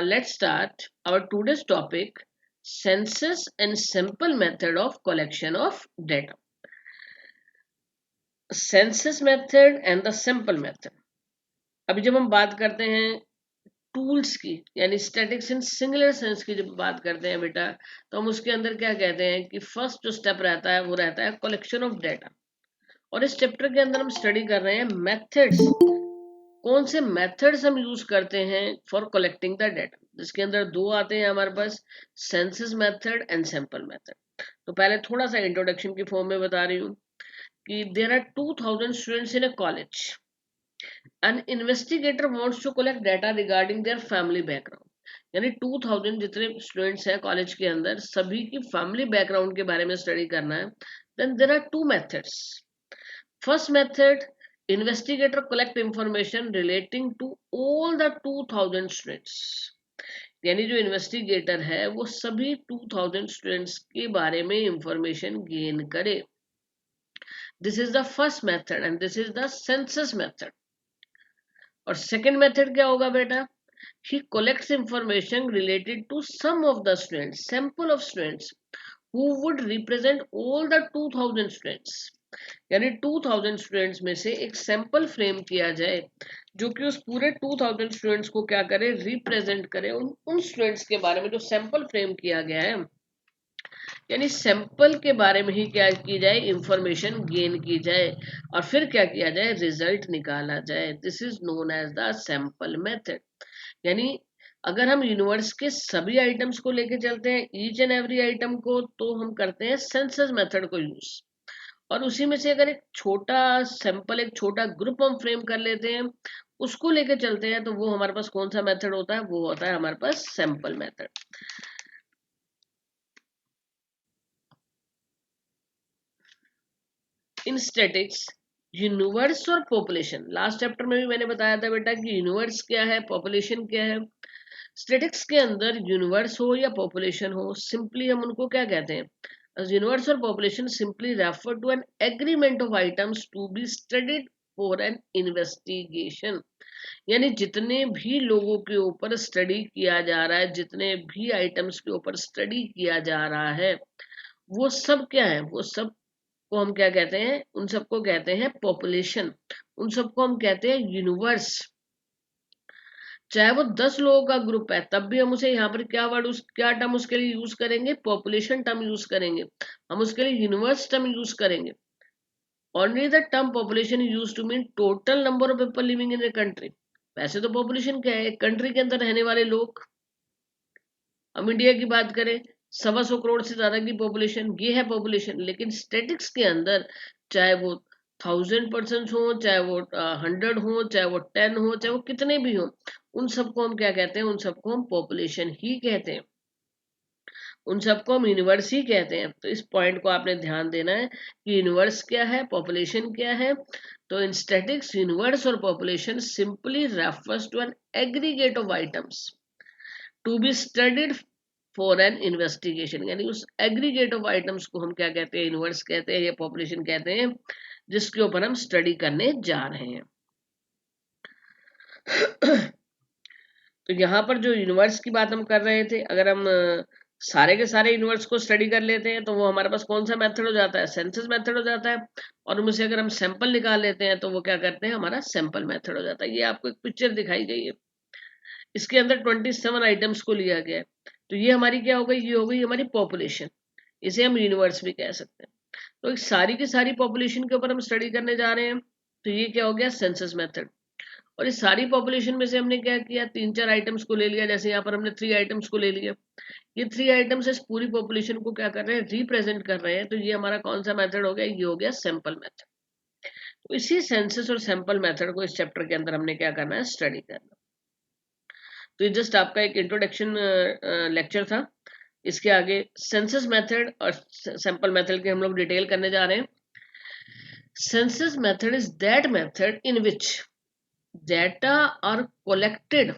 let's start our today's topic, census and simple method of collection of data. Census method and the simple method. अभी जब हम बात करते हैं tools की, यानी स्टैटिक्स इन सिंगुलर सेंस की जब बात करते हैं बेटा, तो हम उसके अंदर क्या कहते हैं कि फर्स्ट जो स्टेप रहता है वो रहता है कलेक्शन ऑफ डेटा। और इस चैप्टर के अंदर हम स्टडी कर रहे हैं मेथड्स, कौन से मेथड्स हम यूज करते हैं फॉर कलेक्टिंग द डेटा, जिसके अंदर दो आते हैं हमारे पास, census method and sample method. तो पहले थोड़ा सा इंट्रोडक्शन की फॉर्म में बता रही हूँ कि there are 2000 students in a college. An investigator wants to collect data regarding their family background, यानी 2000 जितने स्टूडेंट्स हैं कॉलेज के अंदर, सभी की फैमिली बैकग्राउंड के बारे में स्टडी करना है। Then there are two methods. First method, investigator collect information relating to all the 2000 students, यानी जो इन्वेस्टिगेटर है वो सभी 2000 स्टूडेंट्स के बारे में इंफॉर्मेशन गेन करे। This is the first method and this is the census method. और सेकंड मेथड क्या होगा बेटा, he collects information related to some of the students, sample of students who would represent all the 2000 students, यानी 2000 students में से एक sample frame किया जाए जो कि उस पूरे 2000 स्टूडेंट्स को क्या करे, रिप्रेजेंट करे, उन स्टूडेंट्स के बारे में जो सैंपल फ्रेम किया गया है, यानी सैंपल के बारे में ही क्या की जाए, इंफॉर्मेशन गेन की जाए और फिर क्या किया जाए, रिजल्ट निकाला जाए। This is known as the sample method. यानी अगर हम यूनिवर्स के सभी आइटम्स को लेके चलते हैं, ईच एंड एवरी आइटम को, तो हम करते हैं सेंसस मेथड को यूज। और उसी में से अगर एक छोटा सैंपल, एक छोटा ग्रुप हम फ्रेम कर लेते हैं, उसको लेके चलते हैं, तो वो हमारे पास कौन सा मेथड होता है, वो होता है हमारे पास सैंपल मेथड। इन स्टैटिक्स, यूनिवर्स और पॉपुलेशन, लास्ट चैप्टर में भी मैंने बताया था बेटा कि यूनिवर्स क्या है, पॉपुलेशन क्या है। स्टैटिक्स के अंदर यूनिवर्स हो या पॉपुलेशन हो, सिंपली हम उनको क्या कहते हैं, as universe or population simply refer to an agreement of items to be studied for an investigation, यानी जितने भी लोगों के ऊपर स्टडी किया जा रहा है, जितने भी आइटम्स के ऊपर स्टडी किया जा रहा है, वो सब क्या है, वो सब को हम क्या कहते हैं, उन सबको कहते हैं पॉपुलेशन, उन सबको हम कहते हैं यूनिवर्स। चाहे वो 10 लोगों का ग्रुप है, तब भी हम उसे यहाँ पर क्या वर्ड, क्या टर्म उसके लिए यूज करेंगे, पॉपुलेशन टर्म यूज करेंगे, हम उसके लिए यूनिवर्स टर्म यूज करेंगे। Only the term population use to mean total number of people living in a country. वैसे तो पॉपुलेशन क्या है, एक कंट्री के अंदर रहने वाले लोग। हम इंडिया की बात करें, 125 करोड़ से ज्यादा की पॉपुलेशन, ये है पॉपुलेशन। लेकिन स्टेटिक्स के अंदर चाहे वो 1000% हो, चाहे वो 100 हो, चाहे वो 10 हो, चाहे वो कितने भी हो, उन सबको हम क्या कहते हैं, उन सबको हम पॉपुलेशन ही कहते हैं, उन सबको हम यूनिवर्स ही कहते हैं। तो इस पॉइंट को आपने ध्यान देना है कि यूनिवर्स क्या है, पॉपुलेशन क्या है। तो इन स्टैटिक्स, यूनिवर्स और population simply refers to an aggregate of items to be studied for an investigation, यानी उस एग्रीगेट ऑफ आइटम्स को हम क्या कहते हैं, यूनिवर्स कहते हैं या पॉपुलेशन कहते हैं, जिसके ऊपर हम स्टडी करने जा रहे हैं। तो यहाँ पर जो यूनिवर्स की बात हम कर रहे थे, अगर हम सारे के सारे यूनिवर्स को स्टडी कर लेते हैं, तो वो हमारे पास कौन सा मेथड हो जाता है, सेंसस मेथड हो जाता है। और उनमें से अगर हम सैंपल निकाल लेते हैं, तो वो क्या करते हैं, हमारा सैंपल मेथड हो जाता है। ये आपको एक पिक्चर दिखाई गई है, इसके अंदर 27 आइटम्स को लिया गया है। तो ये हमारी क्या हो गई, ये हो गई हमारी पॉपुलेशन, इसे हम यूनिवर्स भी कह सकते हैं। तो सारी की सारी पॉपुलेशन के ऊपर हम स्टडी करने जा रहे हैं, तो ये क्या हो गया, सेंसस मेथड। और इस सारी पॉपुलेशन में से हमने क्या किया, 3-4 आइटम्स को ले लिया। जैसे यहाँ पर हमने 3 आइटम्स को ले लिया, ये 3 आइटम्स इस पूरी पॉपुलेशन को क्या कर रहे हैं, रिप्रेजेंट कर रहे हैं। तो ये हमारा कौन सा मेथड हो गया, ये हो गया सैंपल मेथड। तो इसी सेंसस और सैंपल मेथड को इस चैप्टर के अंदर हमने क्या करना है, स्टडी करना। तो ये जस्ट आपका एक इंट्रोडक्शन लेक्चर था। इसके आगे सेंसस मेथड और सैंपल मेथड के हम लोग डिटेल करने जा रहे हैं। Census method is that method in which data are collected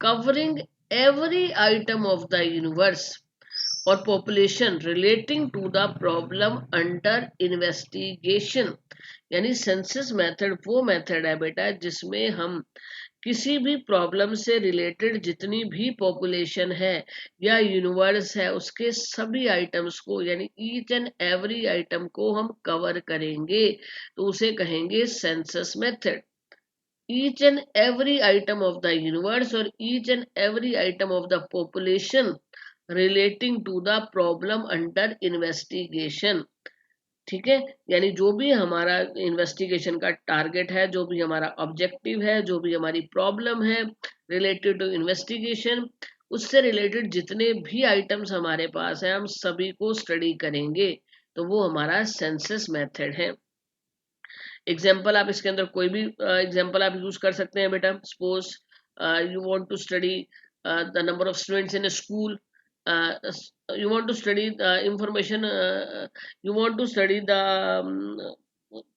covering every item of the universe or population relating to the problem under investigation, यानी सेंसस मेथड वो मेथड है बेटा जिसमें हम किसी भी प्रॉब्लम से रिलेटेड जितनी भी पॉपुलेशन है या यूनिवर्स है उसके सभी आइटम्स को, यानी ईच एंड एवरी आइटम को हम कवर करेंगे, तो उसे कहेंगे census method. Each and every item of the universe और each and every item of the population relating to the problem under investigation. ठीक है, यानी जो भी हमारा इन्वेस्टिगेशन का टारगेट है, जो भी हमारा ऑब्जेक्टिव है, जो भी हमारी प्रॉब्लम है रिलेटेड टू इन्वेस्टिगेशन, उससे रिलेटेड जितने भी आइटम्स हमारे पास हैं हम सभी को स्टडी करेंगे, तो वो हमारा सेंसस मेथड है। एग्जाम्पल आप इसके अंदर कोई भी एग्जाम्पल आप यूज कर सकते हैं बेटा। Suppose you want to study the number of students in a school, you want to study the information, you want to study the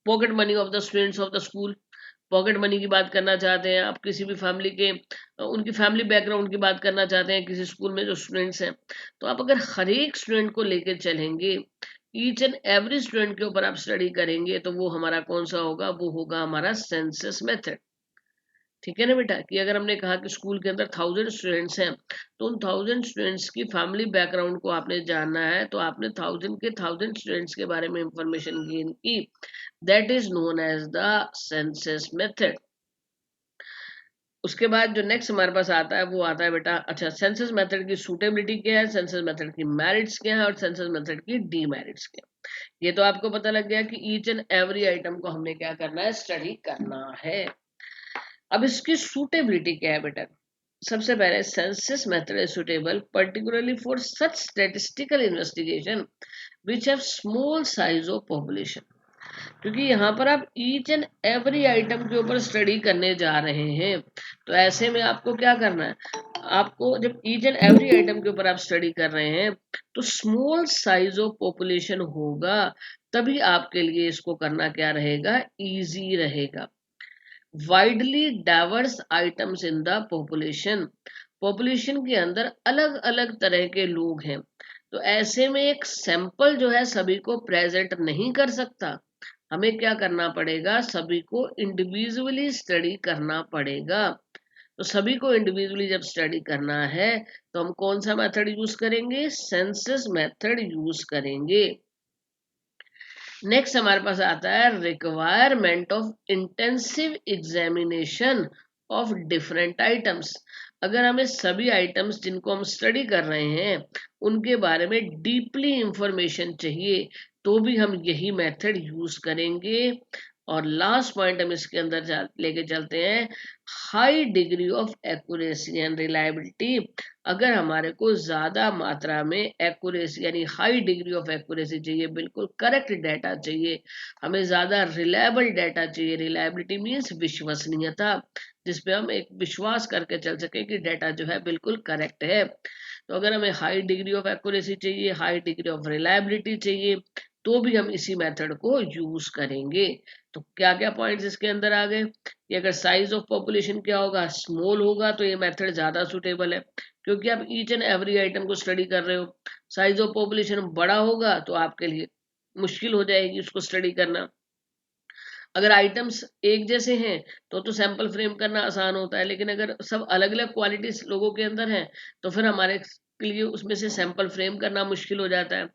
pocket money of the students of the school। Pocket money की बात करना चाहते हैं आप, किसी भी family के उनकी फैमिली बैकग्राउंड की बात करना चाहते हैं किसी स्कूल में जो स्टूडेंट्स हैं, तो आप अगर हर एक स्टूडेंट को लेकर चलेंगे, ईच एंड एवरी स्टूडेंट के ऊपर आप स्टडी करेंगे, तो वो हमारा कौन सा होगा, वो होगा हमारा सेंसस मेथड। ठीक है ना बेटा, कि अगर हमने कहा कि स्कूल के अंदर 1000 स्टूडेंट्स हैं, तो उन 1000 स्टूडेंट्स की फैमिली बैकग्राउंड को आपने जानना है, तो आपने 1000 स्टूडेंट्स के बारे में इंफॉर्मेशन गेन की। That is known as the census method. उसके बाद जो नेक्स्ट हमारे पास आता है वो आता है बेटा, अच्छा सेंसस मेथड की सूटेबिलिटी क्या है, सेंसस मेथड की मेरिट्स क्या है और सेंसस मेथड की डीमेरिट्स क्या है। ये तो आपको पता लग गया कि ईच एंड एवरी आइटम को हमने क्या करना है, स्टडी करना है। अब इसकी सूटेबिलिटी क्या है बेटा। सबसे पहले census method is suitable particularly for such statistical investigation which have small size of population. क्योंकि यहाँ पर आप ईच एंड एवरी आइटम के ऊपर स्टडी करने जा रहे हैं, तो ऐसे में आपको क्या करना है, आपको जब ईच एंड एवरी आइटम के ऊपर आप स्टडी कर रहे हैं तो स्मॉल साइज ऑफ पॉपुलेशन होगा, तभी आपके लिए इसको करना क्या रहेगा, इजी रहेगा। Widely diverse items in the population, population के अंदर अलग अलग तरह के लोग हैं, तो ऐसे में एक सैंपल जो है सभी को प्रेजेंट नहीं कर सकता, हमें क्या करना पड़ेगा, सभी को इंडिविजुअली स्टडी करना पड़ेगा। तो सभी को इंडिविजुअली जब स्टडी करना है तो हम कौन सा मेथड यूज करेंगे, सेंसस मेथड यूज करेंगे। नेक्स्ट हमारे पास आता है requirement of intensive examination of different items. अगर हमें सभी आइटम्स जिनको हम स्टडी कर रहे हैं उनके बारे में डीपली इंफॉर्मेशन चाहिए, तो भी हम यही मेथड यूज करेंगे। और लास्ट पॉइंट हम इसके अंदर लेके चलते हैं, high degree of accuracy and reliability. अगर हमारे को ज्यादा मात्रा में एक्यूरेसी यानी हाई डिग्री ऑफ एक्यूरेसी चाहिए, बिल्कुल करेक्ट डाटा चाहिए, हमें ज्यादा रिलायबल डाटा चाहिए। रिलायबिलिटी मीन्स विश्वसनीयता, जिसपे हम एक विश्वास करके चल सके कि डाटा जो है बिल्कुल करेक्ट है। तो अगर हमें हाई डिग्री ऑफ एक्यूरेसी चाहिए, हाई डिग्री ऑफ रिलायबिलिटी चाहिए, तो भी हम इसी मेथड को यूज करेंगे। तो क्या क्या पॉइंट्स इसके अंदर आ गए कि अगर साइज ऑफ पॉपुलेशन क्या होगा, स्मॉल होगा, तो ये मेथड ज्यादा सुटेबल है, क्योंकि आप ईच एंड एवरी आइटम को स्टडी कर रहे हो। साइज ऑफ पॉपुलेशन बड़ा होगा तो आपके लिए मुश्किल हो जाएगी उसको स्टडी करना। अगर आइटम्स एक जैसे हैं तो सैंपल फ्रेम करना आसान होता है, लेकिन अगर सब अलग अलग क्वालिटीज लोगों के अंदर हैं तो फिर हमारे के लिए उसमें से सैंपल फ्रेम करना मुश्किल हो जाता है।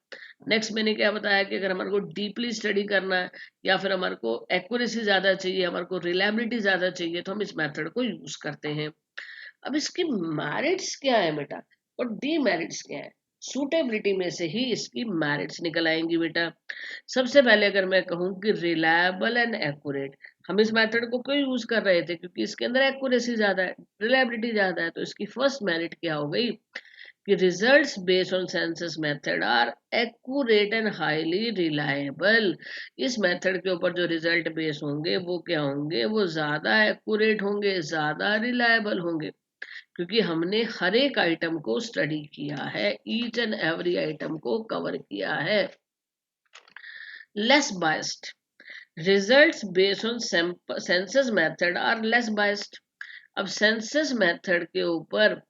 नेक्स्ट मैंने क्या बताया कि अगर हमारे को डीपली स्टडी करना है या फिर हमारे को एक्यूरेसी ज़्यादा चाहिए, हमारे को रिलायबिलिटी ज़्यादा चाहिए, तो हम इस मेथड को यूज़ करते हैं। अब इसकी मेरिट्स क्या है बेटा और डीमेरिट्स क्या है। सूटेबिलिटी में से ही इसकी मेरिट्स निकल आएंगी बेटा। सबसे पहले अगर मैं कहूँ कि रिलायबल एंड एक्यूरेट, हम इस मेथड को क्यों यूज कर रहे थे, क्योंकि इसके अंदर एक्यूरेसी ज्यादा है, रिलायबिलिटी ज्यादा है। तो इसकी फर्स्ट मेरिट क्या हो गई कि results based on census method are accurate and highly reliable. इस मेथड के ऊपर जो रिजल्ट बेस होंगे वो क्या होंगे, वो ज्यादा एक्यूरेट होंगे, ज्यादा रिलायबल होंगे, क्योंकि हमने हर एक आइटम को स्टडी किया है, ईच एंड एवरी आइटम को कवर किया है। Less biased, results based on census method are less biased. अब सेंसस मेथड के ऊपर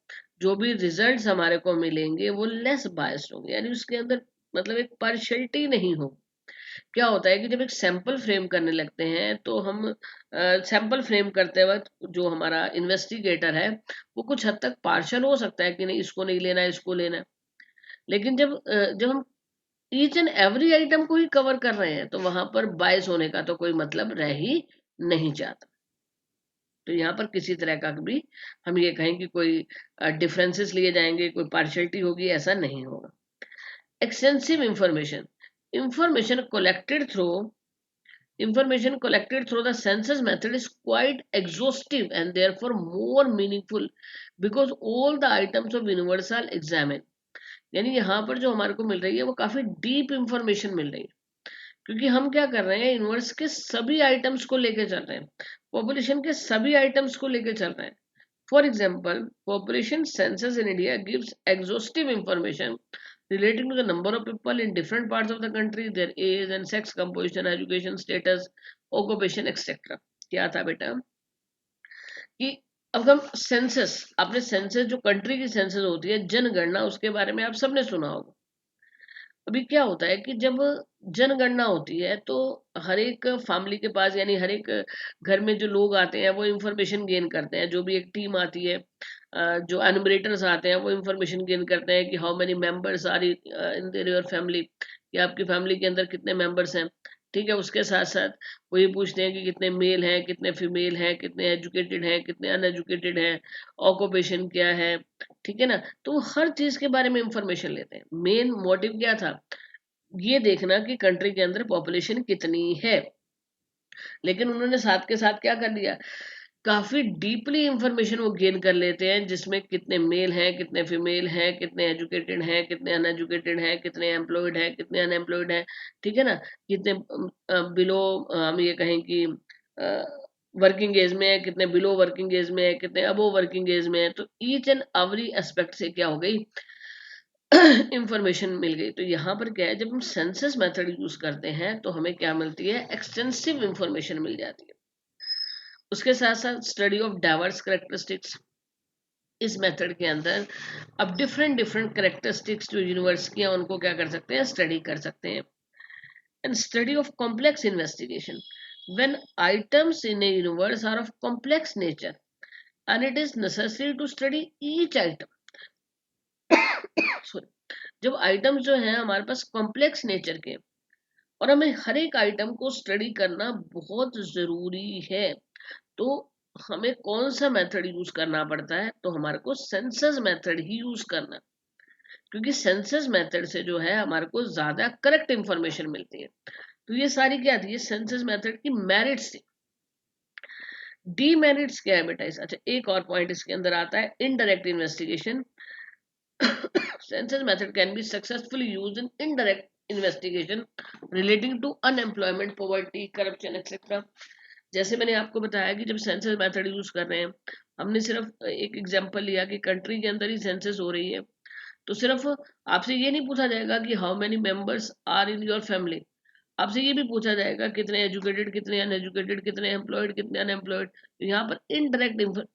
जो भी रिजल्ट्स हमारे को मिलेंगे वो लेस बायस्ड होंगे, यानी उसके अंदर मतलब एक पार्शियलिटी नहीं हो। क्या होता है कि जब एक सैंपल फ्रेम करने लगते हैं तो हम सैंपल फ्रेम करते वक्त जो हमारा इन्वेस्टिगेटर है वो कुछ हद तक पार्शल हो सकता है कि नहीं इसको नहीं लेना है, इसको लेना है। लेकिन जब हम ईच एंड एवरी आइटम को ही कवर कर रहे हैं तो वहां पर बायस होने का तो कोई मतलब रह ही नहीं जाता। तो यहाँ पर किसी तरह का भी हम ये कहें कि कोई डिफरेंसेस लिए जाएंगे, कोई पार्शियलिटी होगी, ऐसा नहीं होगा। Extensive information, information collected through information collected through the census method is quite exhaustive and therefore more meaningful because all the items of universal examine, यानी यहाँ पर जो हमारे को मिल रही है वो काफी डीप इंफॉर्मेशन मिल रही है, क्योंकि हम क्या कर रहे हैं, यूनिवर्स के सभी आइटम्स को लेके चल रहे हैं, पॉपुलेशन के सभी आइटम्स को लेके चल रहे हैं। For example, population census in India gives exhaustive information relating to the number of people in different parts of the country, their age and sex composition, education status, occupation, etc. क्या था बेटा कि अब हम सेंसस, आपने census जो country की census होती है, जनगणना, उसके बारे में आप सबने सुना होगा। अभी क्या होता है कि जब जनगणना होती है तो हर एक फैमिली के पास, यानी हर एक घर में जो लोग आते हैं वो इंफॉर्मेशन गेन करते हैं, जो भी एक टीम आती है, जो एनुमरेटर्स आते हैं वो इंफॉर्मेशन गेन करते हैं कि how many members are in your family, कि आपकी फैमिली के अंदर कितने मेंबर्स हैं। ठीक है, उसके साथ साथ वो ये पूछते हैं कि कितने मेल हैं, कितने फीमेल हैं, कितने एजुकेटेड हैं, कितने अनएजुकेटेड हैं, ऑक्यूपेशन क्या है। ठीक है ना, तो वो हर चीज के बारे में इंफॉर्मेशन लेते हैं। मेन मोटिव क्या था, ये देखना कि कंट्री के अंदर पॉपुलेशन कितनी है। लेकिन उन्होंने साथ के साथ क्या कर दिया, काफी डीपली इंफॉर्मेशन वो गेन कर लेते हैं, जिसमें कितने मेल हैं, कितने फीमेल हैं, कितने एजुकेटेड हैं, कितने अनएजुकेटेड हैं, कितने एम्प्लॉयड हैं, कितने अनएम्प्लॉयड हैं। ठीक है ना, कितने बिलो, हम ये कहें कि वर्किंग एज में है, कितने बिलो वर्किंग एज में है, कितने अबो वर्किंग एज में है। तो ईच एंड एवरी एस्पेक्ट से क्या हो गई, इंफॉर्मेशन मिल गई। तो यहाँ पर क्या है, जब हम सेंसस मेथड यूज करते हैं तो हमें क्या मिलती है, एक्सटेंसिव इंफॉर्मेशन मिल जाती है। उसके साथ साथ स्टडी ऑफ डाइवर्स करेक्टरिस्टिक्स, इस मेथड के अंदर अब डिफरेंट डिफरेंट करेक्टरिस्टिक्स जो यूनिवर्स की हैं उनको क्या कर सकते हैं, स्टडी कर सकते हैं। And study of complex investigation, when items in a universe are of complex nature and it is necessary to study each item. Sorry, जब आइटम्स जो हैं हमारे पास कॉम्प्लेक्स नेचर के और हमें हर एक आइटम को स्टडी करना बहुत जरूरी है, तो हमें कौन सा मेथड यूज करना पड़ता है, तो हमारे को सेंसस मेथड ही यूज करना, क्योंकि सेंसस मेथड से जो है हमारे को ज्यादा करेक्ट इंफॉर्मेशन मिलती है। तो ये सारी क्या थी, ये सेंसस मेथड की मेरिट्स थी। डीमेरिट्स क्या है बेटा इस, अच्छा एक और पॉइंट इसके अंदर आता है, indirect investigation. census method can be successfully used in indirect investigation relating to unemployment, poverty, corruption, etc. जैसे मैंने आपको बताया कि जब सेंसस मेथड यूज कर रहे हैं, हमने सिर्फ एक एग्जांपल लिया कि कंट्री के अंदर ही सेंसस हो रही है, तो सिर्फ आपसे ये नहीं पूछा जाएगा कि how many members are in your family, आपसे ये भी पूछा जाएगा कितने एजुकेटेड, कितने अनएजुकेटेड, कितने एम्प्लॉयड, कितने अनएम्प्लॉयड। तो यहाँ पर इनडायरेक्ट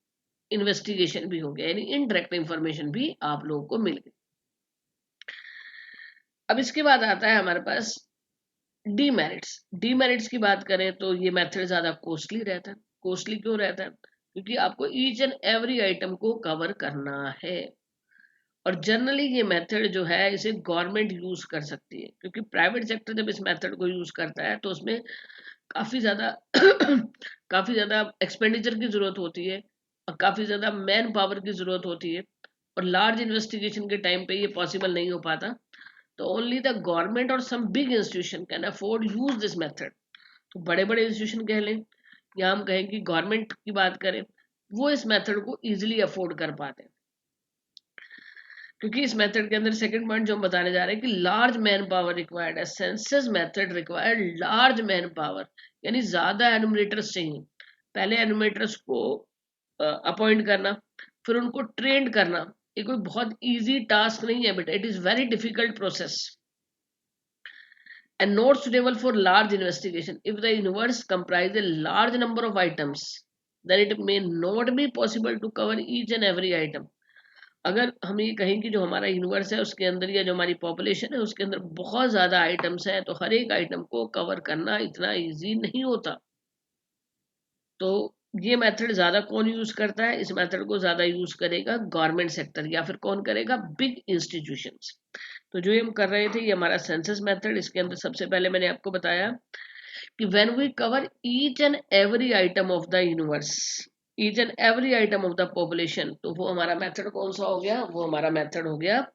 इन्वेस्टिगेशन भी हो गया, यानी इनडायरेक्ट इंफॉर्मेशन भी आप लोगों को मिल गई। अब इसके बाद आता है हमारे पास डीमेरिट्स। डीमेरिट्स की बात करें तो ये मेथड ज्यादा कॉस्टली रहता है। कॉस्टली क्यों रहता है, क्योंकि आपको ईच एंड एवरी आइटम को कवर करना है, और जनरली ये मेथड जो है इसे गवर्नमेंट यूज कर सकती है, क्योंकि प्राइवेट सेक्टर जब इस मेथड को यूज करता है तो उसमें काफी ज्यादा काफी ज्यादा एक्सपेंडिचर की जरूरत होती है, और काफी ज्यादा मैन पावर की जरूरत होती है, और लार्ज इन्वेस्टिगेशन के टाइम पे ये पॉसिबल नहीं हो पाता। तो ओनली द गवर्नमेंट और some big institution can afford use this method. तो बड़े बड़े इंस्टीट्यूशन कह लें या हम कहें कि गवर्नमेंट की बात करें, वो इस मेथड को इजीली अफोर्ड कर पाते हैं, क्योंकि इस मेथड के अंदर सेकंड पॉइंट जो हम बताने जा रहे हैं कि लार्ज मैन पावर रिक्वायर्ड है। Census method required large man power, यानी ज्यादा एनुमरेटर्स चाहिए। पहले एनुमरेटर्स को अपॉइंट करना, फिर उनको ट्रेंड करना, ये कोई बहुत इजी टास्क नहीं है बेटा, it is very difficult process and not suitable for large investigation. If the universe comprises a large number of items, then it may not be possible to cover each and every item. अगर हम ये कहें कि जो हमारा universe है उसके अंदर या जो हमारी पॉपुलेशन है उसके अंदर बहुत ज़्यादा आइटम्स हैं, तो हर एक आइटम को कवर करना इतना ईजी नहीं होता। तो ये मेथड ज़्यादा कौन यूज़ करता है? इस मेथड को ज़्यादा यूज़ करेगा गवर्नमेंट सेक्टर, या फिर कौन करेगा? Big institutions. तो जो ये हम कर रहे थे ये हमारा सेंसस मेथड, इसके अंदर सबसे पहले मैंने आपको बताया कि when we cover each and every item of the universe, each and every item of the population, तो वो हमारा मेथड कौन सा हो गया? वो हमारा मेथड हो गया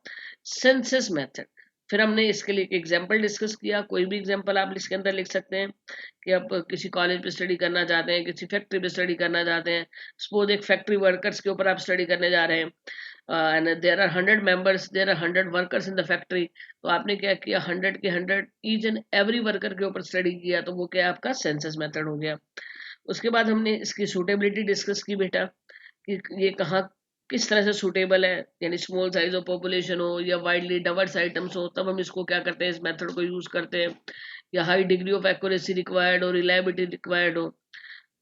सेंसस मेथड। फिर हमने इसके लिए एक एग्जांपल डिस्कस किया, कोई भी एग्जांपल आप इसके अंदर लिख सकते हैं कि आप किसी कॉलेज पे स्टडी करना चाहते हैं, किसी फैक्ट्री पे स्टडी करना चाहते हैं। सपोज एक फैक्ट्री वर्कर्स के ऊपर आप स्टडी करने जा रहे हैं, and there are 100 members, there are 100 workers in the factory. तो आपने क्या किया? 100 के 100 ईच एंड एवरी वर्कर के ऊपर स्टडी किया, तो वो क्या आपका सेंसस मेथड हो गया। उसके बाद हमने इसकी सूटेबिलिटी डिस्कस की बेटा, कि ये कहाँ किस तरह से सूटेबल है, यानी स्मॉल साइज ऑफ पॉपुलेशन हो या वाइडली डाइवर्स आइटम्स हो, तब हम इसको क्या करते हैं? इस मेथड को यूज करते हैं। या high degree of accuracy required हो, रिलायबिलिटी रिक्वायर्ड हो।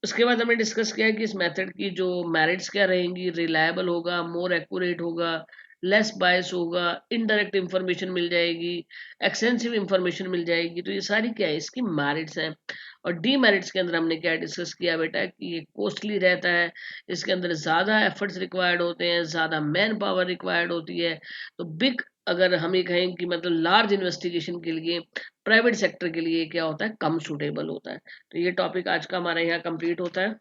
उसके बाद हमने डिस्कस किया कि इस मेथड की जो मेरिट्स क्या रहेंगी, रिलायबल होगा, मोर एक्यूरेट होगा, लेस बायस होगा, इनडायरेक्ट इंफॉर्मेशन मिल जाएगी, एक्सटेंसिव इंफॉर्मेशन मिल जाएगी। तो ये सारी क्या है? इसकी मेरिट्स हैं। और डीमेरिट्स के अंदर हमने क्या डिस्कस किया बेटा, कि ये कॉस्टली रहता है, इसके अंदर ज़्यादा एफर्ट्स रिक्वायर्ड होते हैं, ज़्यादा मैन पावर रिक्वायर्ड होती है। तो बिग, अगर हम ये कहें कि मतलब लार्ज इन्वेस्टिगेशन के लिए प्राइवेट सेक्टर के लिए क्या होता है? कम सूटेबल होता है। तो ये टॉपिक आज का हमारे यहाँ कंप्लीट होता है।